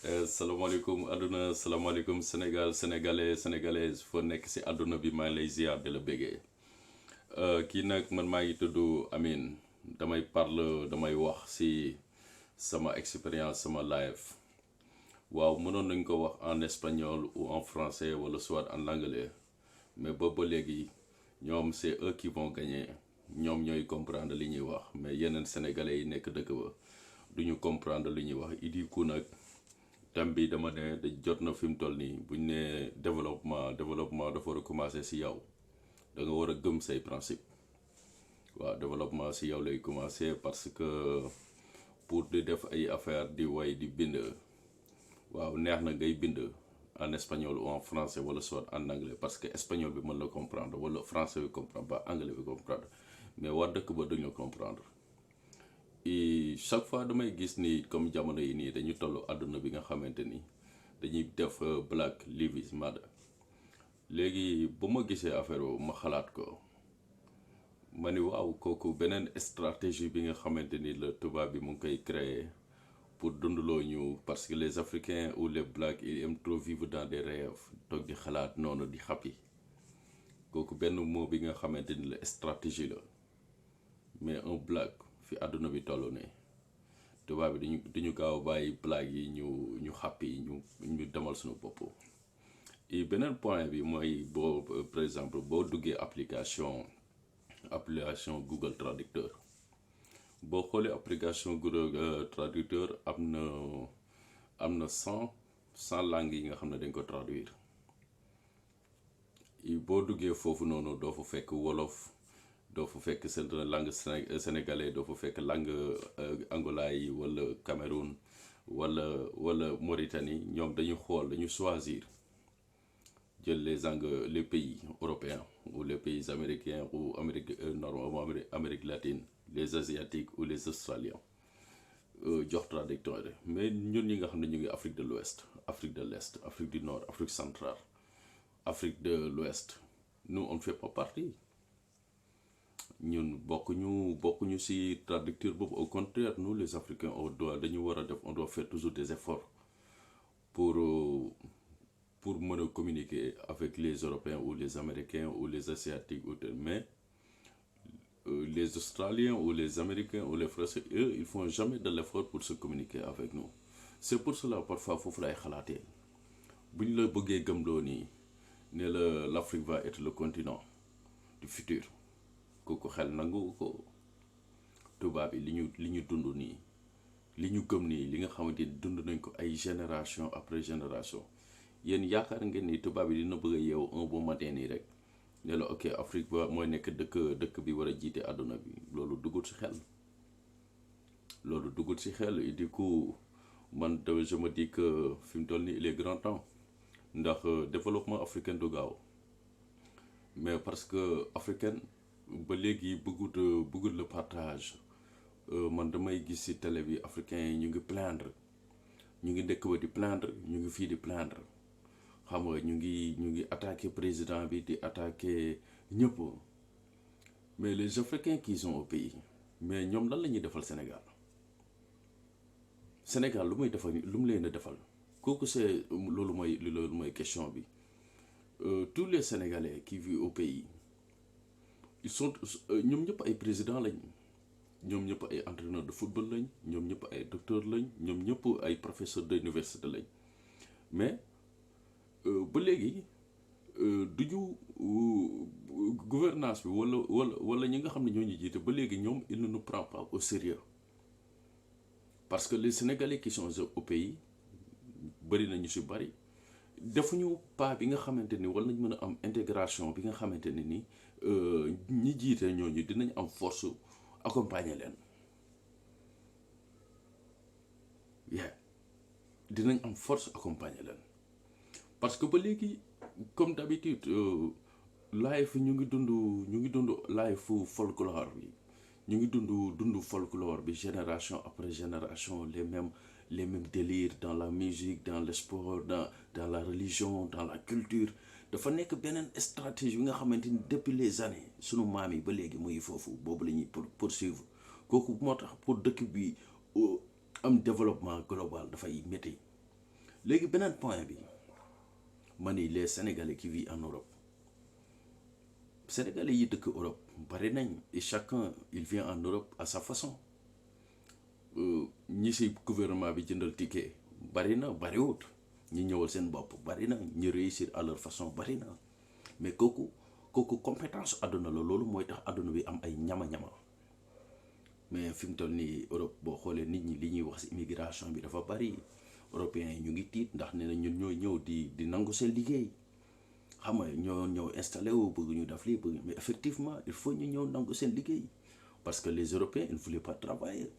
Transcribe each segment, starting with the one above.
salaamaaleykum àdduna salaamaaleykum Sénégal sénégalais sénégalaise foo nekk ci àdduna bi maa ngi lay ziar de la béggee kii nag man maa ngi tudd Amine damay wax ci sama expérience sama live waaw mënoon nañ ko wax en espagnol ou en français wala soit en anglais mais boobu ba léegi ñoom c'est eux qui vont gagner ñoom ñooy comprendre li ñuy wax mais yeneen sénégalais yi nekk dëkk ba duñu comprendre li ñuy wax idi ku nag. thème bi dama ne da jot na fi mu toll nii bu ñu nee développement dafa war a commencer ci yow da nga war a gëm say principe waaw développement ci yow lay commencer parce que pour di def ay affaire di way di bind waaw neex na ngay bind en espagnol ou en français wala soit en anglais parce que espagnol bi mën la comprendre wala français bi comprendre ba anglais bi comprendre mais waa dëkk ba duñ la comprendre. Et chaque fois damay gis ni comme jamono yi nii dañu toll àdduna bi nga xamante ni dañuy def Black Lives Matter léegi bu ma gisee affaire boobu ma xalaat ko ma ni waaw kooku beneen stratégie bi nga xamante ni la tubaab bi mu ngi koy créer pour dundaloo ñu parce que les Africains ou les Blacks ils aiment trop vivre dans des rêves toog di xalaat noonu di xappi kooku benn mot bi nga xamante ni la stratégie la mais un Black. fi àdduna bi toll ne tubaab bi dañu gaaw a bàyyi blague yi ñu xàppi ñu demal suñu bopp et beneen point bi mooy boo par exemple boo duggee application Google Traducteur boo xoolee application Google Traducteur am na cent langues yi nga xam ne dañ ko traduire et boo duggee foofu noonu doo fa fekk wolof doo fa fekk seen langue sénégalais doo fa fekk langue angola yi wala Cameroun wala Mauritanie ñoom dañu choisir jël les pays européens ou les pays américains ou Amérique latine les asiatiques ou les australiens jox traducteur mais ñun ñi nga xam ne ñu ngi Afrique de l'Ouest Afrique de l'Est Afrique du Nord Afrique centrale Afrique de l'Ouest nous on ne fait pas partie. ñun bokkuñu ci traducteur boobu au contraire nous les Africains on doit faire toujours des efforts pour mën a communiquer avec les Européens ou les Américains ou les Asiatiques mais les Australiens ou les Américains ou les Français eux ils font jamais de l'effort pour se communiquer avec nous c'est pour cela parfois foofu lay xalaatee bu ñu la bëggee gëmloo nii ne l'Afrique va être le continent du futur kooku xel nangu ko tubaab yi li ñu dund nii li ñu gëm nii li nga xamante ni dund nañ ko ay génération après génération yéen yaakaar ngeen ni tubaab yi dina bëgg a yeewu un bon matin nii rek ne la ok Afrique ba mooy nekk dëkk bi war a jiite àdduna bi loolu duggul ci xel et du coup man je me dis que fi mu toll nii il est grand temps ndax développement africain du gaaw mais parce que africain ba léegi bëggut le partage man damay gis ci télé bi africains yi ñu ngi plaindre ñu ngi dëkk ba di plaindre ñu ngi fii di plaindre xam nga ñu ngi attaquer président bi di attaquer ñëpp mais les Africains qui sont au pays mais ñoom lan la ñuy defal Sénégal lu mu leen a defal kooku c'est loolu mooy question bi tous les Sénégalais qui vivent au pays ils sont ñoom ñëpp ay président lañ ñoom ñëpp ay entraîneur de football lañ ñoom ñëpp ay docteur lañ ñoom ñëpp ay professeur d'université lañ mais ba léegi duñu gouvernance bi wala ñi nga xam ne ñoo ñu jiite ba léegi ñoom il ne nous prend pas au sérieux parce que les Sénégalais qui sont au pays bëri na ñu ci bëri defuñu pas bi nga xamante ni war nañ mën a am intégration bi nga xamante ne ni ñi jiite ñooñu dinañ am force accompagner leen dinañ am force accompagner leen parce que ba léegi comme d'habitude live ñu ngi dund live folklore bi ñu ngi dund folklore bi génération après génération les mêmes délires dans la musique dans le sport dans la religion dans la culture dafa nekk beneen stratégie bi nga xamante ni depuis les années sunu maam yi ba léegi muy foofu boobu la ñuy poursuivre kooku moo tax pour dëkk bi am développement global dafay métti léegi beneen point bi ma ni les Sénégalais qui vivent en Europe Sénégalais yi dëkk Europe bari nañ et chacun il vient en Europe à sa façon ñi ci gouvernement bi jëndal ticket bari na bariwut ñi ñëwal seen bopp bari na ñi réussir à leur façon bari na mais kooku compétence àdduna la loolu mooy tax àdduna bi am ay ñama-ñama mais fi mu toll nii Europe boo xoolee nit ñi li ñuy wax ci immigration bi dafa bari européens yi ñu ngi tiit ndax nee na ñun ñooy ñëw di nangu seen liggéey xam nga ñoo ñëw installé wu bëgg ñu def lii bëgg mais effectivement il faut ñu ñëw nangu seen liggéey parce que les Européens ils ne voulaient pas travailler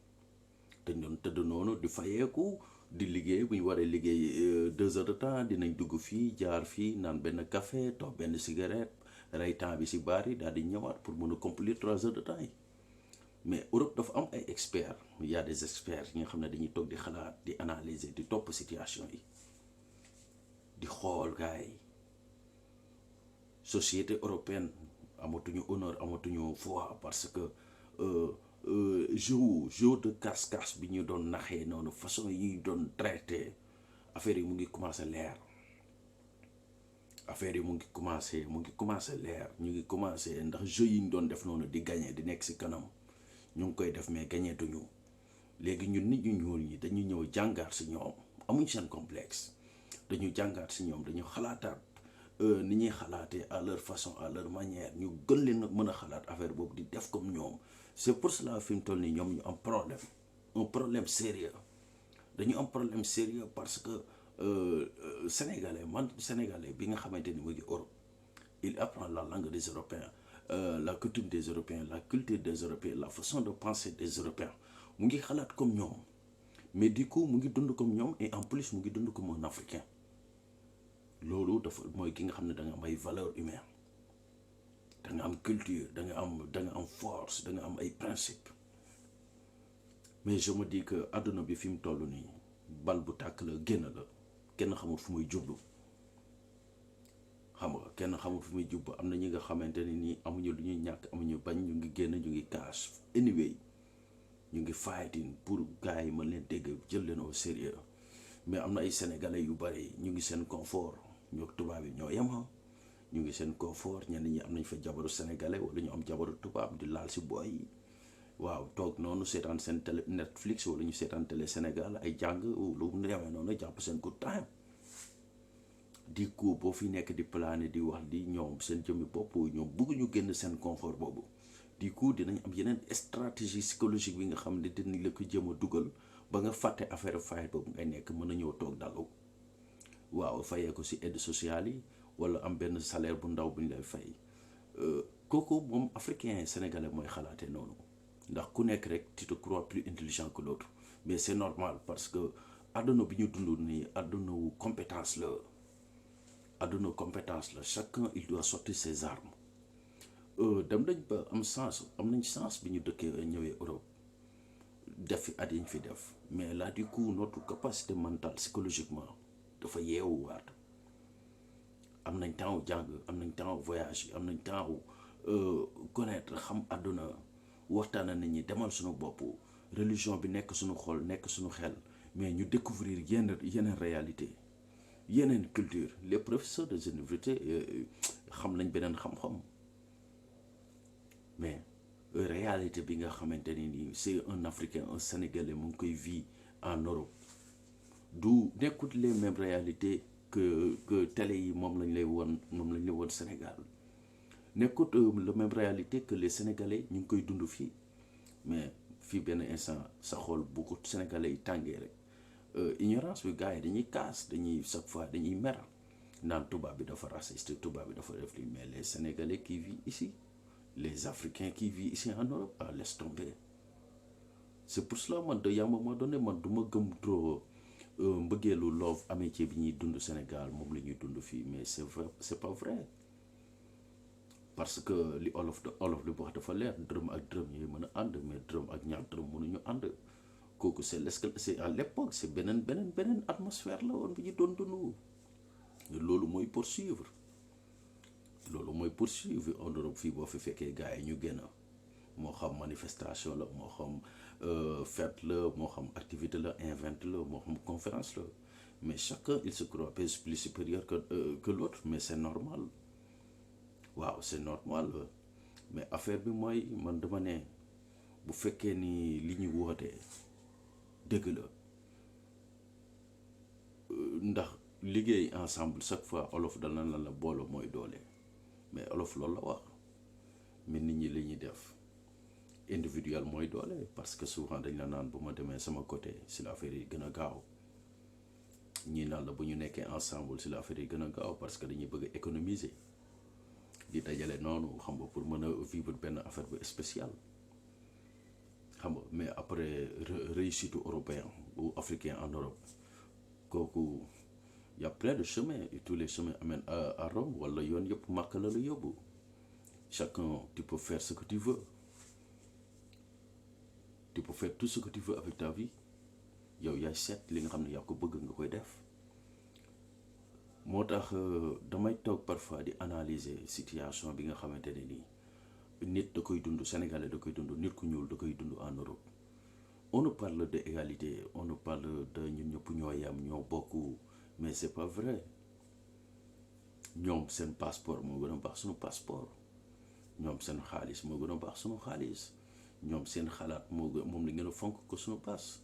dañ doon tëdd noonu di fayeeku di liggéey bu ñu waree liggéey 2 heures de temps dinañ dugg fii jaar fii naan benn café toog benn cigarette rey temps bi ci baar yi daal di ñëwaat pour mën a accomplir 3 heures de temps yi mais Europe dafa am ay experts il y a des experts yi nga xam ne dañuy toog di xalaat di analyser di topp situation yi di xool gars yi société européenne amatuñu honneur amatuñu foi parce que jeu de casse-casse bi ñu doon naxee noonu façon yi ñuy doon traité affaire yi mu ngi commencé leer affaire yi mu ngi commencé leer ñu ngi commencé ndax jeu yi ñu doon def noonu di gagné di nekk ci kanam ñu ngi koy def mais gagné duñu léegi ñun nit ñu ñuul ñi dañu ñëw jàngaat ci ñoom amuñ seen complexe dañu jàngaat ci ñoom dañu xalaataat ni ñuy xalaatee à leur façon à leur manière ñu gën leen mën a xalaat affaire boobu di def comme ñoom c'est pour cela fi mu toll nii ñoom ñu am problème un problème sérieux dañu am problème sérieux parce que sénégalais bi nga xamante ni mu ngi Europe il apprend la langue des Européens la coutume des Européens la culture des Européens la façon de penser des Européens mu ngi xalaat comme ñoom mais du coup mu ngi dund comme ñoom et en plus mu ngi dund comme un Africain loolu dafa mooy ki nga xam ne da nga am ay valeurs humaines da nga am culture da nga am force da nga am ay principes mais je me dis que àdduna bi fi mu toll nii bal bu tàkk la génn la kenn xamul fu muy jublu xam nga kenn xamul fu muy jublu am na ñi nga xamante ne nii amuñu lu ñuy ñàkk amuñu bañ ñu ngi génn ñu ngi cash anyway ñu ngi fighting pour gars yi mën leen dégg jël leen au sérieux mais am na ay sénégalais yu bari ñu ngi seen confort ñoo tubaab yi ñoo yem ñu ngi seen confort ñenn ñi am nañ fa jabaru sénégalais wala ñu am jabaru tubaab di laal ci boy yi waaw toog noonu seetaan seen télé Netflix wala ñu seetaan télé Sénégal ay jàng lu mu demee noonu jàpp seen good time di ko boo fi nekk di plané di wax di ñoom seen jëmmi bopp ñoom bëgguñu génn seen confort boobu du coup dinañ am yeneen stratégie psychologique bi nga xam ne dinañ la ko jëm a dugal ba nga fàtte affaire fayet boobu ngay nekk mën a ñëw toog dalu waaw fayee ko ci aide sociale yi wala am benn salaire bu ndaw bu ñu lay fay kooku moom africain sénégalais mooy xalaatee noonu ndax ku nekk rek tu te crois plus intelligent que l'autre mais c'est normal parce que àdduna bi ñu dund nii àdduna wu compétence la chacun il doit sortir ses armes dem nañ ba am nañ sens bi ñu dëkkee ñëwee Europe def fi at yi ñu fi def mais là du coup notre capacité mentale psychologiquement dafa yeewuwaat am nañ temps jàng am nañ temps voyage am nañ temps connaître xam àdduna waxtaan nañ ñi demal suñu bopp religion bi nekk suñu xol nekk suñu xel mais ñu découvrir yeneen réalité yeneen culture les professeurs de université xam nañ beneen xam-xam mais réalité bi nga xamante ni nii c'est un Africain un Sénégalais mu ngi koy vivre en Europe du nekkut les mêmes réalités que télé yi moom lañ lay woon Sénégal nekkut la même réalité que les Sénégalais ñu ngi koy dund fii mais fii benn instant sa xool bu ko Sénégalais yi tàngee rek ignorance bi gars yi dañuy kaas chaque fois dañuy mer naan tubaab bi dafa raciste tubaab bi dafa def lii mais les Sénégalais qui vivent ici les Africains qui vivent ici en Europe laisse tomber c'est pour cela man de à un moment donné man du ma gëm trop mbëggeelu love amitié bi ñuy dund Sénégal moom la ñuy dund fii mais c'est vrai c'est pas vrai parce que li olof li wax dafa leer dërëm ak dërëm ñooy mën a ànd mais dërëm ak ñaar dërëm mënuñu ànd kooku c'est à l'époque c'est beneen atmosphère la woon bi ñu doon dund loolu mooy poursuivre en Europe fii boo fi fekkee gars yi ñu génn moo xam manifestation la moo xam fête la moo xam activité la invente la moo xam conférence la mais chacun il se croit plus supérieur que l'autre, mais c'est normal. Waaw c'est normal, mais affaire bi mooy man dama ne bu fekkee ni li ñu wootee dëgg la, ndax liggéey ensemble chaque fois olof dana la booloo mooy doole, mais olof loolu la wax. mais nit ñi li ñuy def individuel mooy doole, parce que souvent dañ la naan bu ma demee sama côté si la affaire yi gën a gaaw, ñii naan la bu ñu nekkee ensemble si la affaire yi gën a gaaw, parce que dañuy bëgg a économiser di dajale noonu xam nga pour mën a vivre benn affaire bu spéciale xam nga. mais après réussite européen ou africain en Europe kooku y a plein de chemins et tous les chemins amènent à Rome, wala yoon yëpp màkk la la yóbbu. Chacun, tu peux faire ce que tu veux. Tu peux faire tout ce que tu veux avec ta vie. yow yaay seet li nga xam ne yaa ko bëgg nga koy def. moo tax damay toog parfois di analyser situation bi nga xamante ne nii nit da koy dund, Sénégalais da koy dund, nit ku ñuul da koy dund en Europe. On nous parle de égalité, on nous parle de ñun ñëpp ñoo yam ñoo bokk, mais c'est pas vrai. ñoom seen passeport moo gën a baax suñu passeport. ñoom seen xaalis moo gën a baax suñu xaalis. ñoom seen xalaat moom la gën a fonk ko suñu paas.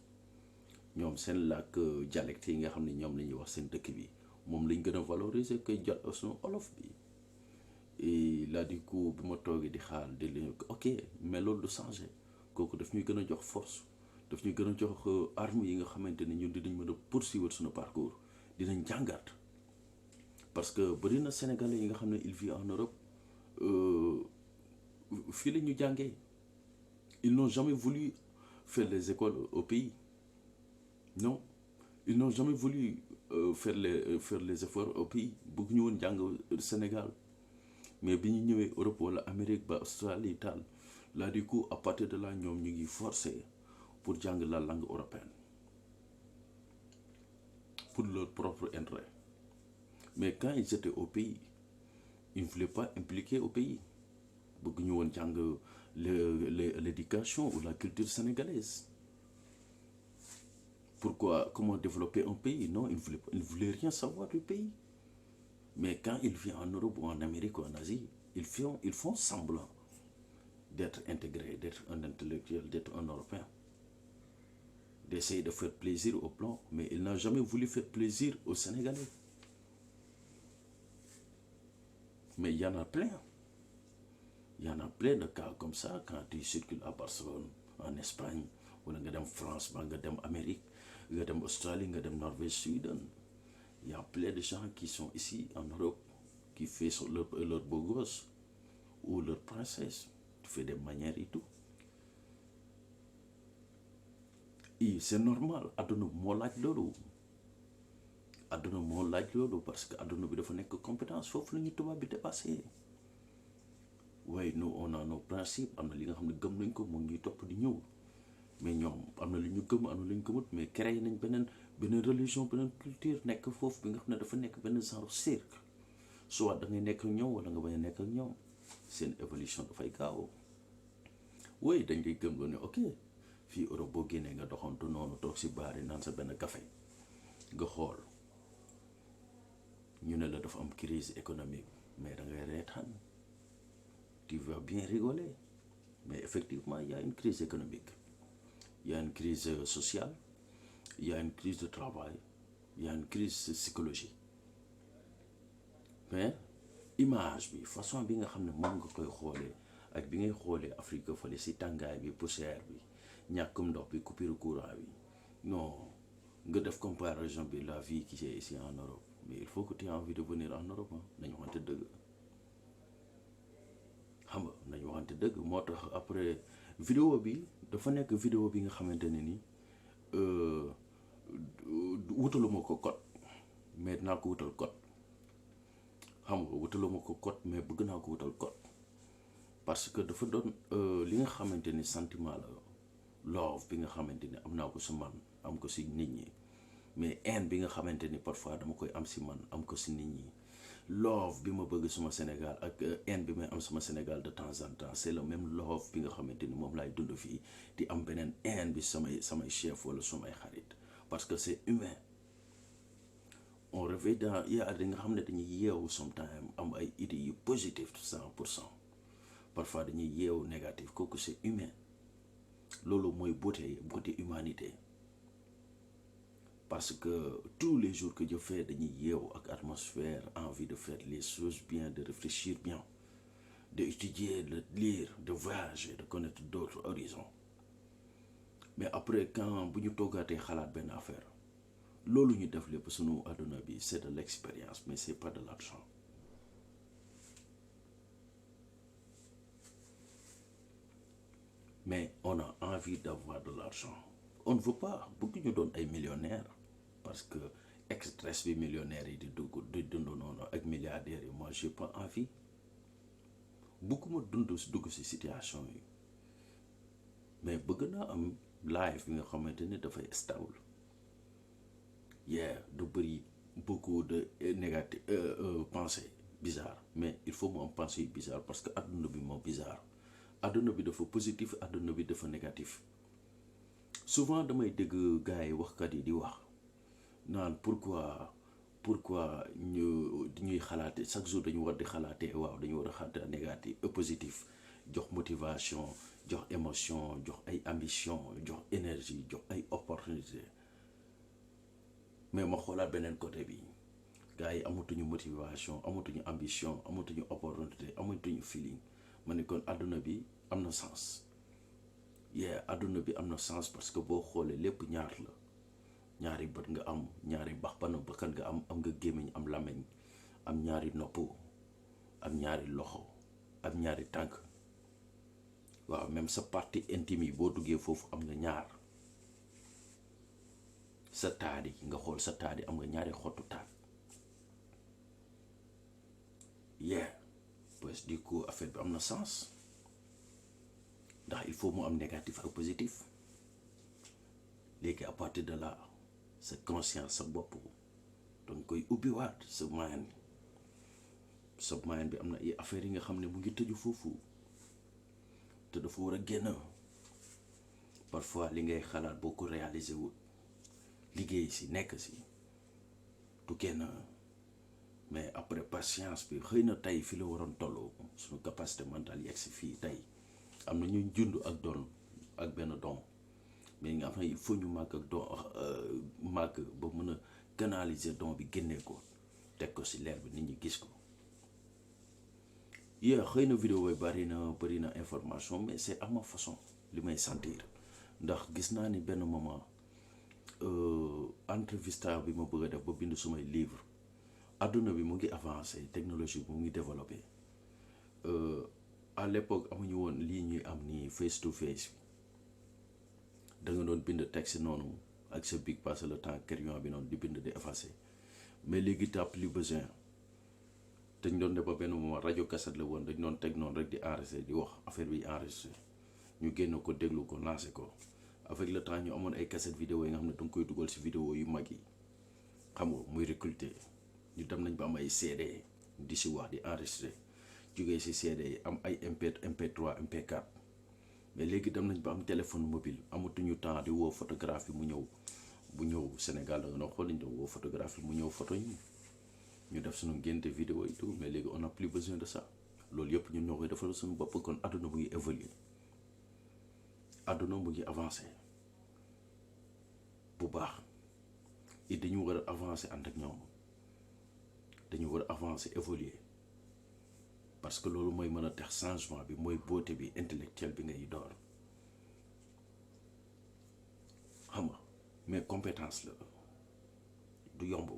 ñoom seen làkk dialecte yi nga xam ne ñoom la ñuy wax seen dëkk bi moom lañ gën a valoriser koy jot suñu olof bi. et là du coup bi ma toogee di xaar di leen ok mais loolu du changé, kooku daf ñuy gën a jox force, daf ñuy gën a jox armes yi nga xamante ne ñun dinañ mën a poursuivre suñu parcours, dinañ jàngat. parce que bëri na Sénégalais yi nga xam ne il vit en Europe fii la ñu jàngee, ils n'ont jamais voulu faire les écoles au pays. Non, ils n'ont jamais voulu faire les efforts au pays. bëgg ñu woon jàng Sénégal, mais bi ñu ñëwee Europe wala Amérique ba Australie tal, là du coup à partir de là ñoom ñu ngi forcé pour jàng la langue européenne pour leur propre intérêt. Mais quand ils étaient au pays, ils ne voulaient pas impliquer au pays. bëgg ñu woon jàng l'éducation ou la culture sénégalaise. Pourquoi? Comment développer un pays? Non, ils ne voulaient rien savoir du pays. Mais quand ils viennent en Europe ou en Amérique ou en Asie, ils font semblant d'être intégrés, d'être un intellectuel, d'être un Européen, d'essayer de faire plaisir aux Blancs, mais ils n'ont jamais voulu faire plaisir aux Sénégalais. Mais il y en a plein. Il y en a plein de cas comme ça quand tu circules à Barcelone, en Espagne, ou en France, en Amérique, en Australie, en Norvège, Suède. Il y a plein de gens qui sont ici en Europe, qui font leur beau gosse ou leur princesse. Tu fais des manières et tout. Et c'est normal, aduna moo laaj loolu. Aduna moo laaj loolu parce que aduna bi dafa nekk compétence, foofu la ñu tubaab bi dépassé. waaye nous on a nos principes, am na li nga xam ne gëm nañ ko, mu ngi topp di ñëw. mais ñoom am na lu ñu gëm, am na lu ñu gëmut, mais créé nañ beneen religion, beneen culture nekk foofu bi nga xam ne dafa nekk benn genre cercle. soit da ngay nekk ak ñoom wala nga bañ a nekk ak ñoom, seen évolution dafay gaaw. oui dañ lay gëm loo ne ok fii Europe boo génnee nga doxantu noonu toog si baar yi naan sa benn café nga xool ñu ne la dafa am crise économique, mais da ngay reetaan, tu vas bien rigoler. Mais effectivement il y a une crise économique, il y a une crise sociale, il y a une crise de travail, il y a une crise psychologique. mais image bi façon bi nga xam ne moom nga koy xoolee ak bi ngay xoolee Afrique fële si tàngaay bi, poussière bi, ñàkkum ndox bi, coupure courant bi, non nga def comparaison bi la vie qui est ici en Europe. mais il faut que tu aies envie de venir en Europe. nañu waxante dëgg, xam nga nañu waxante dëgg. moo tax après vidéo bi dafa nekk vidéo bi nga xamante ne ni wutaluma ko code, mais dinaa ko wutal code. xam nga wutaluma ko code, mais bëgg naa ko wutal code parce que dafa doon li nga xamante ni sentiment la, love bi nga xamante ni am naa ko si man, am ko si nit ñi. mais haine bi nga xamante ni parfois dama koy am si man, am ko si nit ñi. love bi ma bëgg suma Sénégal ak haine bi may am suma Sénégal de temps en temps, c'est le même love bi nga xamante ni moom laay dund fii di am beneen haine bi samay chef wala samay xarit, parce que c'est humain. réveil dans yaa di nga xam ne dañuy yeewu sometimes am ay idées yu positif 100%. Parfois dañuy yeewu négatif kooku c'est humain loolu mooy beauté humanité parce que tous les jours que je fais dañuy yeewu ak atmosphère envie de faire les choses bien, de réfléchir bien, d'étudier, de lire, de voyager, de connaître d'autres horizons. Mais après quand bu ñu toogaatee xalaat benn affaire loolu ñu def lépp sunu àdduna bi c'est de l'expérience mais c'est pas de l'argent. Mais on a envie d'avoir de l'argent. On ne veut pas bëgg ñu doon ay millionnaires parce que stress bi millionnaires yi di dund noonu ak milliardaires yi moi j'ai pas envie bëgguma dugg ci situation yi mais bëgg naa am life bi nga xamante ne dafay stable du bëri beaucoup de négatif pensées bizarres mais il faut mu am pensée bizarre parce que adduna bi moo bizarre. Adduna bi dafa positif adduna bi dafa négatif souvent damay dégg gars yi waxkat yi di wax naan pourquoi ñuy xalaate chaque jour dañu war di xalaatee waaw dañu war a xalaate négatif positif jox motivation jox émotion jox ay ambition jox énergie jox ay opportunité mais ma xoolaat beneen côté bi gars yi amatuñu motivation amatuñu ambition amatuñu opportunité amatuñu feeling ma ne kon adduna bi am na sens adduna bi am na sens parce que boo xoolee lépp ñaar la ñaari bët nga am ñaari bakkan nga am nga gémmiñ am làmmiñ am ñaari nopp am ñaari loxo am ñaari tànk waaw même sa partie intime yi boo duggee foofu am nga ñaar sa taat yi nga xool sa taat yi am nga ñaari xottu taat pues du coup affaire bi am na sens ndax il faut mu am négatif ak positif léegi à partir de là sa conscience sa bopp danga koy ubbiwaat sa mind bi am na ay affaires yi nga xam ne mu ngi tëju foofu te dafa war a génn parfois li ngay xalaat boo ko réaliser wut liggéey si nekk si du génn mais après patience bi xëy na tey fi la waroon tolloo suñu capacité mentale yegg si fii tey am na ñuy jund ak doon ak benn don mais nga xam ne il faut ñu màgg ak don màgg ba mën a canaliser don bi génnee ko teg ko si leer bi nit ñi gis ko xëy na vidéo yi bëri na information mais c'est à ma façon li may sentir ndax gis naa ni benn moment entrevista bi ma bëgg a def ba bind sumay livre adduna bi mu ngi avancé technologie bi mu ngi développé à l'époque amuñu woon lii ñuy am ni face to face bi da nga doon bind texte noonu ak sa bic passer le temps crayon bi noonu di bind di effacer mais léegi t'as plus besoin dañ doon def ba benn moment rajo cassette la woon dañ doon teg noonu rek di enregistré di wax affaire bi enregistré ñu génn ko déglu ko lancé ko avec le temps ñu amoon ay cassette vidéo yi nga xam ne danga koy dugal si vidéo yu mag yi xam nga muy recruter ñu dem nañ ba am ay CD di si wax di enregistré jógee si CD yi am ay MP3 MP4 mais léegi dem nañ ba am téléphone mobile amatuñu temps di woo photographe yi mu ñëw bu ñëw Sénégal da nga doon xool nañ doon woo photographe yi mu ñëw photo ñu def suñu ngénte vidéo et tout mais léegi on n'a plus besoin de ça loolu yëpp ñun ñoo koy defal suñu bopp kon àdduna mu ngi évoluer àdduna mu ngi avancer bu baax it dañu war a avancer ànd ak ñoom dañu war a avancer évoluer parce que loolu mooy mën a tax changement bi mooy beauté bi intellectuelle bi ngay door xam nga mais compétence la du yomb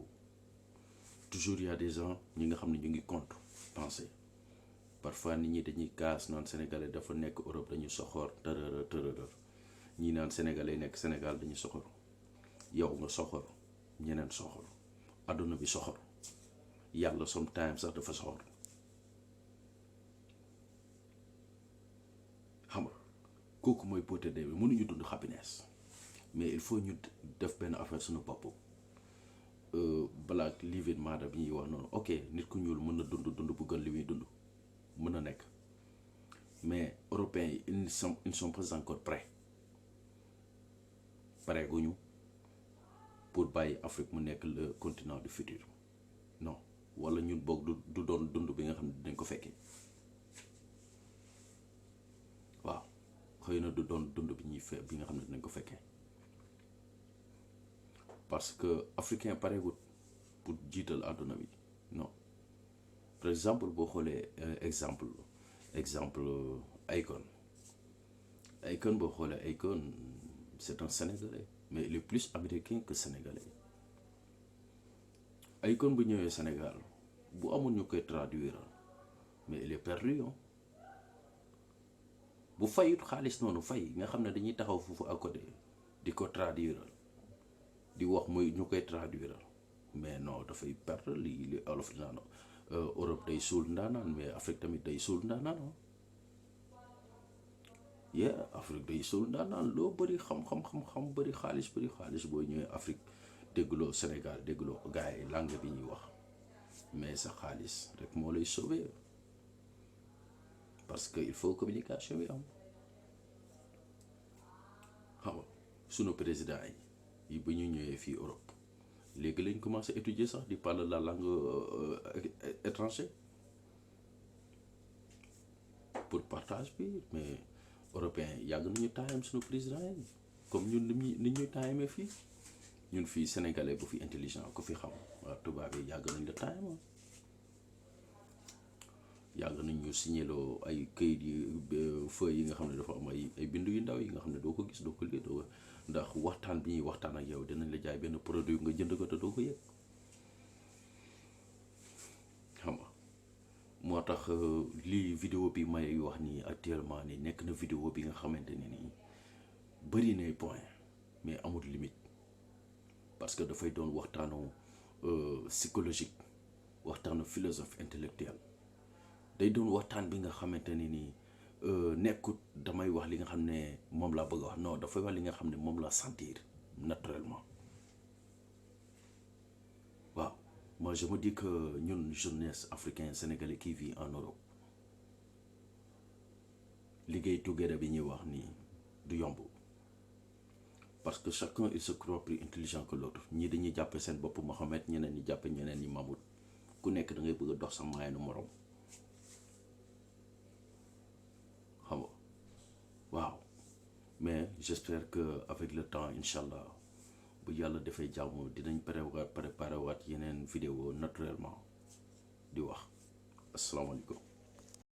toujours y a des gens ñi nga xam ne ñu ngi contre penser parfois nit ñi dañuy kaas naan sénégalais dafa nekk Europe dañu soxor tërërër ñii naan sénégalais nekk Sénégal dañu soxor yow nga soxor ñeneen soxor adduna bi soxor yàlla sometimes sax dafa soxor xam nga kooku mooy beauté de bi mënuñu dund happiness mais il faut ñu def benn affaire suñu bopp Black Lives Matter bi ñuy wax noonu ok nit ku ñuul mën na dund bu gën li muy dund mën na nekk mais européens yi ils ne sont pas encore prêts guñu pour bàyyi Afrique mu nekk le continent du futur non wala ñun boog du doon dund bi nga xam ne dinañ ko fekkee waaw xëy na du doon dund bi nga xam ne dinañ ko fekkee parce que africain pareewut pour jiital àdduna bi non par exemple boo xoolee exemple Akon boo xoolee Akon c'est un Sénégalais mais il est plus américain que sénégalais Akon bu ñëwee Sénégal bu amul ñu koy traduire mais il est perdu bu fayut xaalis noonu fay nga xam ne dañuy taxaw foofu à côté di ko traduire di wax muy ñu koy traduire mais non dafay perdre li olof di naan Europe day suul ndaanaan mais Afrique tamit day suul ndaanaan Afrique day suul ndaanaan loo bëri xam-xam bëri xaalis boo ñëwee Afrique dégguloo Sénégal dégguloo gars yi langue bi ñuy wax mais sa xaalis rek moo lay sauver parce que il faut communication bi am xam nga sunu président yi ba ñu ñëwee fii Europe léegi lañ commencé étudier sax di parler la langue étranger pour partage bi mais européen yàgg nañu taayam sunu président yi comme ñun ni ñuy taayamee fii ñun fii sénégalais bu fi intelligent ku fi xam waaw tubaab yi yàgg nañ la taayam yàgg nañ ñu signéloo ay këyit yi feuilles yi nga xam ne dafa am ay bindu yu ndaw yi nga xam ne doo ko gis doo ko lii doo ndax waxtaan bi ñuy waxtaan ak yow dinañ la jaay benn produit nga jënd ko te doo ko yëg xam nga moo tax lii vidéo bi may wax nii actuellement ni nekk na vidéo bi nga xamante ne nii bëri na point mais amul limite parce que dafay doon waxtaanu psychologique waxtaanu philosophe intellectuel day doon waxtaan bi nga xamante ne nii nekkut damay wax li nga xam ne moom laa bëgg a wax non dafay wax li nga xam ne moom laa sentir naturellement waaw moi je me dis que ñun jeunesse africain sénégalais qui vit en Europe liggéey together bi ñuy wax nii du yomb parce que chacun il se croit plus intelligent que l'autre ñii dañuy jàppe seen bopp Mohamed ñeneen ñi jàppe ñeneen ñi Mahmoud ku nekk da ngay bëgg a dox sa maayanu morom xam nga waaw mais j'espère que avec le temps incha allah bu yàlla defee jàmm dinañ préparé waat yeneen vidéo naturellement di wax asalaamaaleykum